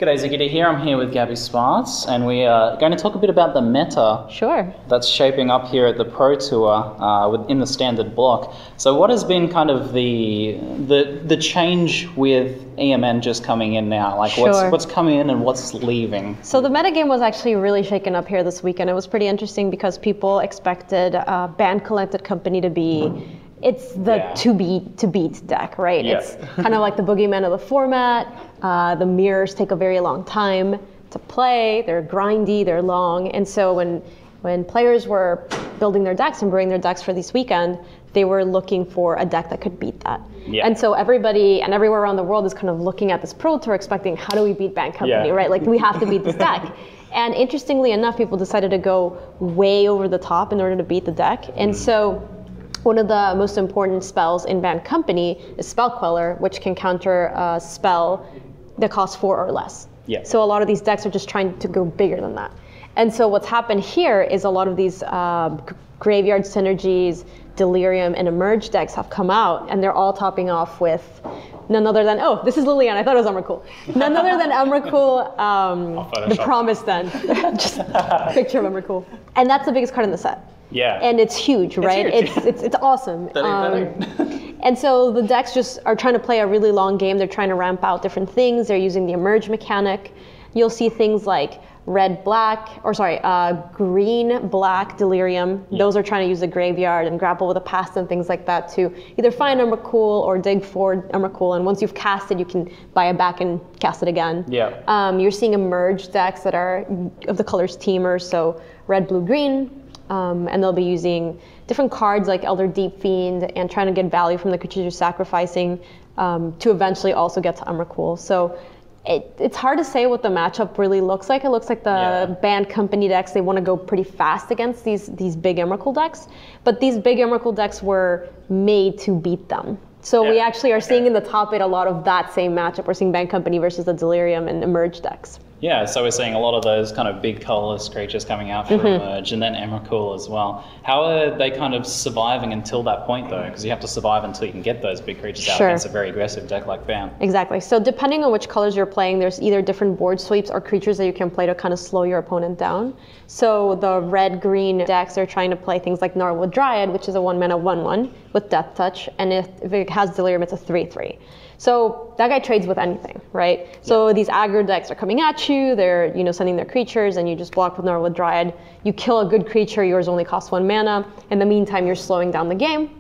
G'day ZiggyD here, I'm here with Gaby Spartz and we are going to talk a bit about the meta that's shaping up here at the Pro Tour within the standard block. So what has been kind of the change with EMN just coming in now? Like what's coming in and what's leaving? So the metagame was actually really shaken up here this weekend. It was pretty interesting because people expected Bant Company to be to beat deck, right? Yeah. It's kind of like the boogeyman of the format. The mirrors take a very long time to play. They're grindy, they're long. And so when players were building their decks and bringing their decks for this weekend, they were looking for a deck that could beat that. Yeah. And so everybody and everywhere around the world is kind of looking at this Pro Tour expecting, how do we beat Bant Company, right? Like we have to beat this deck. And interestingly enough, people decided to go way over the top in order to beat the deck. And so one of the most important spells in Bant Company is Spell Queller, which can counter a spell that costs 4 or less. Yeah. So a lot of these decks are just trying to go bigger than that. And so what's happened here is a lot of these Graveyard Synergies, Delirium, and Emerge decks have come out, and they're all topping off with none other than, oh, this is Liliana, I thought it was Emrakul. None other than Emrakul, the Promised End. Just a picture of Emrakul. And that's the biggest card in the set. Yeah. And it's huge, right? It's awesome. And so the decks just are trying to play a really long game. They're trying to ramp out different things. They're using the Emerge mechanic. You'll see things like green, black, Delirium. Yeah. Those are trying to use the graveyard and grapple with the past and things like that to either find Emrakul or dig for Emrakul. And once you've cast it, you can buy it back and cast it again. Yeah. You're seeing Emerge decks that are of the colors Temur, so red, blue, green. And they'll be using different cards like Elder Deep Fiend and trying to get value from the creatures you're sacrificing to eventually also get to Emrakul. So it's hard to say what the matchup really looks like. It looks like the Bant Company decks, they want to go pretty fast against these big Emrakul decks. But these big Emrakul decks were made to beat them. So we actually are seeing in the top 8 a lot of that same matchup. We're seeing Bant Company versus the Delirium and Emerge decks. Yeah, so we're seeing a lot of those kind of big colorless creatures coming out for Emerge, and then Emrakul as well. How are they kind of surviving until that point, though? Because you have to survive until you can get those big creatures out against a very aggressive deck like Bant. Exactly. So depending on which colors you're playing, there's either different board sweeps or creatures that you can play to kind of slow your opponent down. So the red-green decks are trying to play things like Gnarlwood Dryad, which is a 1-mana 1/1 with Death Touch, and if it has Delirium, it's a 3/3. So that guy trades with anything, right? So these aggro decks are coming at you, they're sending their creatures, and you just block with Gnarlwood Dryad. You kill a good creature, yours only costs 1 mana. In the meantime, you're slowing down the game,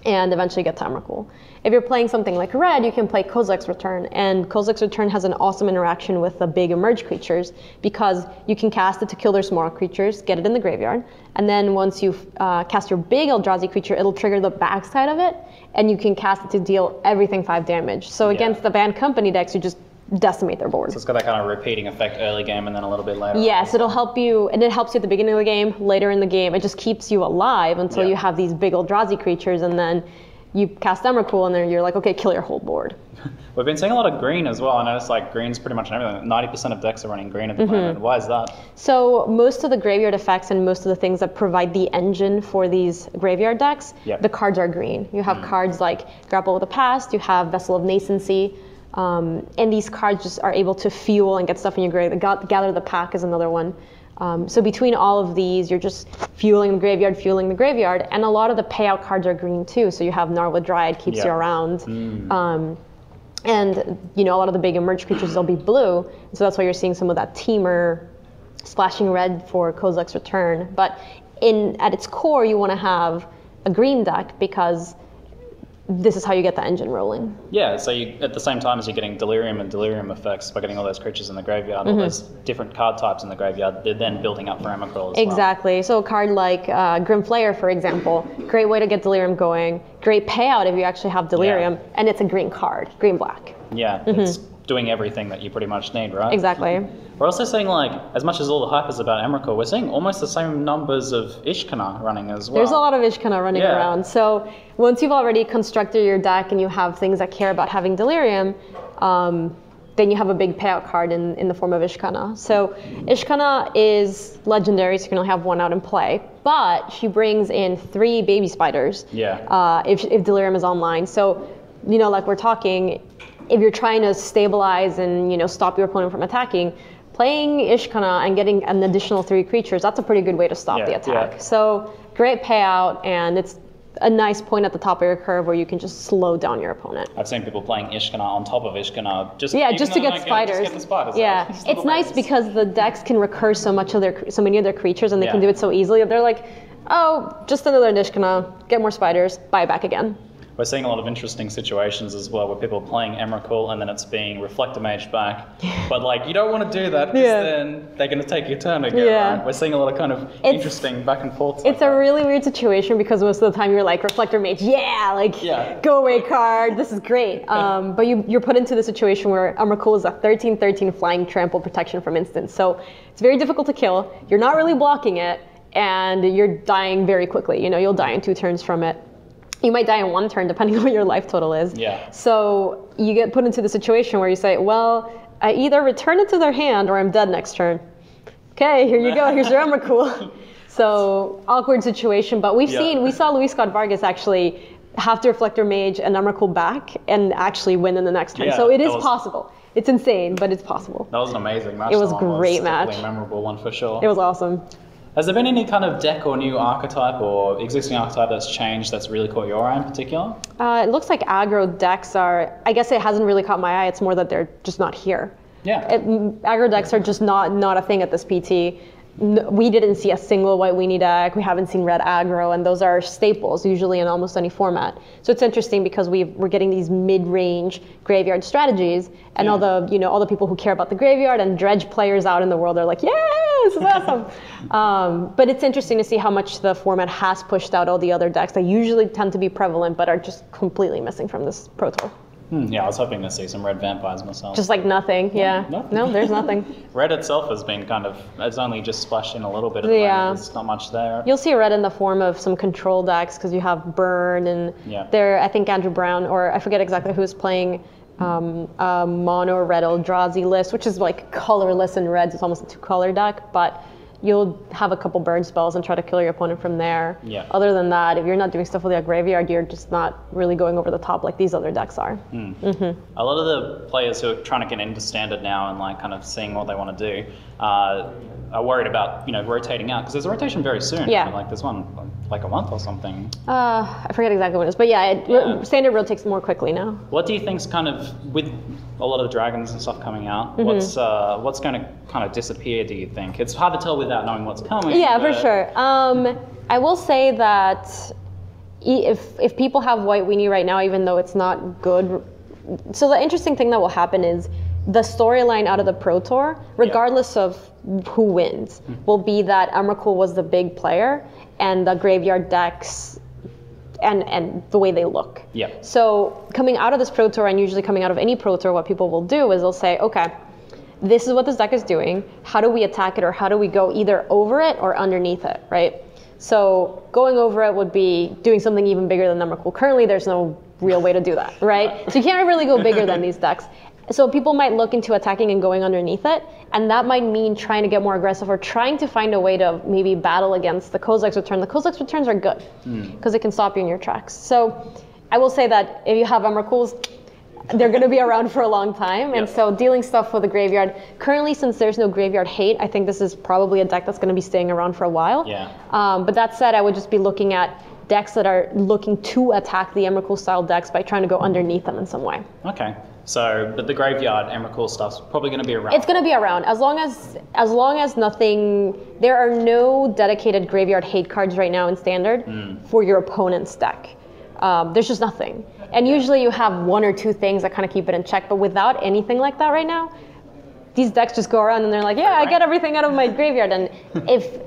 and eventually get to Emrakul. If you're playing something like red, you can play Kozilek's Return, and Kozilek's Return has an awesome interaction with the big Emerge creatures because you can cast it to kill their small creatures, get it in the graveyard, and then once you cast your big Eldrazi creature, it'll trigger the backside of it, and you can cast it to deal everything 5 damage. So against the Bant Company decks, you just decimate their board. So it's got that kind of repeating effect early game and then a little bit later. Yes, it'll help you, and it helps you at the beginning of the game, later in the game. It just keeps you alive until you have these big Eldrazi creatures, and then you cast Emrakul, and then you're like, okay, kill your whole board. We've been seeing a lot of green as well. I noticed like green's pretty much everything. 90% of decks are running green at the moment. Why is that? So most of the graveyard effects and most of the things that provide the engine for these graveyard decks, the cards are green. You have cards like Grapple with the Past, you have Vessel of Nascency, and these cards just are able to fuel and get stuff in your graveyard. Gather the Pack is another one. So between all of these, you're just fueling the graveyard, and a lot of the payout cards are green too. So you have Gnarlwood Dryad keeps you around, and a lot of the big Emerge creatures, they'll be blue. So that's why you're seeing some of that Temur splashing red for Kozilek's Return. But at its core, you want to have a green deck because this is how you get the engine rolling. Yeah, so you, at the same time as you're getting Delirium and Delirium effects by getting all those creatures in the graveyard, all those different card types in the graveyard, they're then building up for Emrakul as well. So a card like Grim Flayer, for example, great way to get Delirium going, great payout if you actually have Delirium, and it's a green card, green-black. Yeah, it's doing everything that you pretty much need, right? Exactly. We're also seeing, like, as much as all the hype is about Emrakul, we're seeing almost the same numbers of Ishkana running as well. There's a lot of Ishkana running around. So once you've already constructed your deck and you have things that care about having Delirium, then you have a big payout card in the form of Ishkana. So Ishkana is legendary, so you can only have 1 out in play, but she brings in 3 baby spiders if Delirium is online. So, like we're talking, if you're trying to stabilize and, you know, stop your opponent from attacking, playing Ishkana and getting an additional 3 creatures, that's a pretty good way to stop the attack. So great payout, and it's a nice point at the top of your curve where you can just slow down your opponent. I've seen people playing Ishkana on top of Ishkana just to get spiders. Just get the spiders. Yeah, it's nice because the decks can recur so many of their creatures, and they can do it so easily. They're like, oh, just another Ishkana, get more spiders, buy it back again. We're seeing a lot of interesting situations as well where people are playing Emrakul and then it's being Reflector Mage back. But like, you don't want to do that because then they're going to take your turn again. Right? We're seeing a lot of kind of interesting back and forth. It's a really weird situation because most of the time you're like, Reflector Mage, go away card, this is great. But you're put into the situation where Emrakul is a 13/13 flying trample protection from instants. So it's very difficult to kill. You're not really blocking it and you're dying very quickly. You know, you'll die in 2 turns from it. You might die in 1 turn, depending on what your life total is. Yeah. So you get put into the situation where you say, well, I either return it to their hand or I'm dead next turn. Okay, here you go. Here's your Emrakul. So awkward situation, but we saw Luis Scott Vargas actually have to Reflector Mage and Emrakul back and actually win in the next turn. So it is possible. It's insane, but it's possible. That was an amazing match. It was a great match. Definitely a memorable one for sure. It was awesome. Has there been any kind of deck or new archetype or existing archetype that's changed that's really caught your eye in particular? It looks like aggro decks are, I guess it hasn't really caught my eye, it's more that they're just not here. Yeah. Aggro decks are just not a thing at this PT. We didn't see a single white weenie deck. We haven't seen red aggro, and those are staples usually in almost any format. So it's interesting because we're getting these mid-range graveyard strategies, and all the people who care about the graveyard and dredge players out in the world are like, yeah, this is awesome. But it's interesting to see how much the format has pushed out all the other decks that usually tend to be prevalent but are just completely missing from this Pro Tour. Yeah, I was hoping to see some red vampires myself. Just like nothing, No, there's nothing. Red itself has been it's only just splashed in a little bit at the moment. There's not much there. You'll see red in the form of some control decks because you have Burn and I think Andrew Brown, or I forget exactly who's playing a mono red Eldrazi list, which is like colorless in reds. It's almost a 2-color deck, but you'll have a couple burn spells and try to kill your opponent from there. Yeah. Other than that, if you're not doing stuff with your graveyard, you're just not really going over the top like these other decks are. A lot of the players who are trying to get into standard now and like kind of seeing what they want to do are worried about rotating out because there's a rotation very soon. Yeah. Like there's one like a month or something. I forget exactly what it is, but standard rotates more quickly now. What do you think's kind of with a lot of the dragons and stuff coming out? What's going to kind of disappear? Do you think it's hard to tell without knowing what's coming? Yeah, for sure. I will say that if people have white weenie right now, even though it's not good, so the interesting thing that will happen is the storyline out of the Pro Tour, regardless of who wins, will be that Emrakul was the big player and the graveyard decks and the way they look. Yeah. So coming out of this Pro Tour, and usually coming out of any Pro Tour, what people will do is they'll say, okay, this is what this deck is doing. How do we attack it, or how do we go either over it or underneath it, right? So going over it would be doing something even bigger than Emrakul. Currently, there's no real way to do that, right? So you can't really go bigger than these decks. So people might look into attacking and going underneath it, and that might mean trying to get more aggressive or trying to find a way to maybe battle against the Kozilek's return. The Kozilek's returns are good because it can stop you in your tracks. So I will say that if you have Emrakuls, they're going to be around for a long time. And so dealing stuff with the graveyard, currently since there's no graveyard hate, I think this is probably a deck that's going to be staying around for a while. Yeah. But that said, I would just be looking at decks that are looking to attack the Emrakul style decks by trying to go underneath them in some way. Okay. So, but the graveyard Emrakul stuff's probably going to be around. It's going to be around as long as nothing. There are no dedicated graveyard hate cards right now in standard for your opponent's deck. There's just nothing. And usually you have 1 or 2 things that kind of keep it in check. But without anything like that right now, these decks just go around and they're like, yeah, I get everything out of my graveyard. And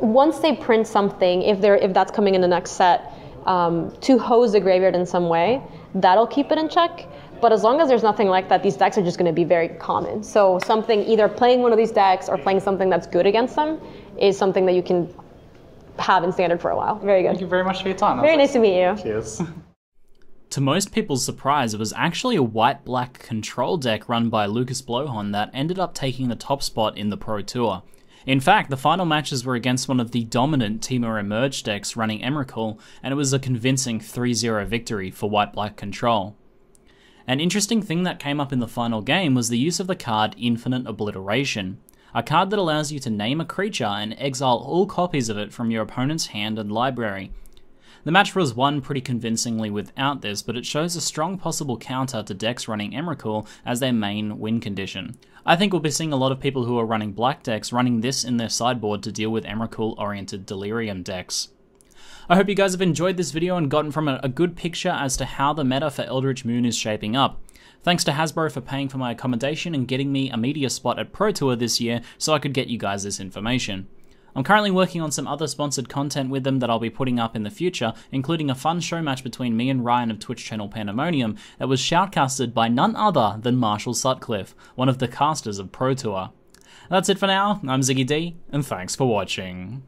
once they print something, if that's coming in the next set, to hose the graveyard in some way, that'll keep it in check. But as long as there's nothing like that, these decks are just going to be very common. So something, either playing one of these decks or playing something that's good against them is something that you can have in standard for a while. Very good. Thank you very much for your time. Very nice to meet you. Cheers. To most people's surprise, it was actually a white-black control deck run by Lucas Blowhorn that ended up taking the top spot in the Pro Tour. In fact, the final matches were against one of the dominant Temur Emerge decks running Emrakul, and it was a convincing 3-0 victory for white-black control. An interesting thing that came up in the final game was the use of the card Infinite Obliteration, a card that allows you to name a creature and exile all copies of it from your opponent's hand and library. The match was won pretty convincingly without this, but it shows a strong possible counter to decks running Emrakul as their main win condition. I think we'll be seeing a lot of people who are running black decks running this in their sideboard to deal with Emrakul-oriented Delirium decks. I hope you guys have enjoyed this video and gotten from it a good picture as to how the meta for Eldritch Moon is shaping up. Thanks to Hasbro for paying for my accommodation and getting me a media spot at Pro Tour this year so I could get you guys this information. I'm currently working on some other sponsored content with them that I'll be putting up in the future, including a fun show match between me and Ryan of Twitch channel Pandemonium that was shoutcasted by none other than Marshall Sutcliffe, one of the casters of Pro Tour. That's it for now, I'm ZiggyD, and thanks for watching.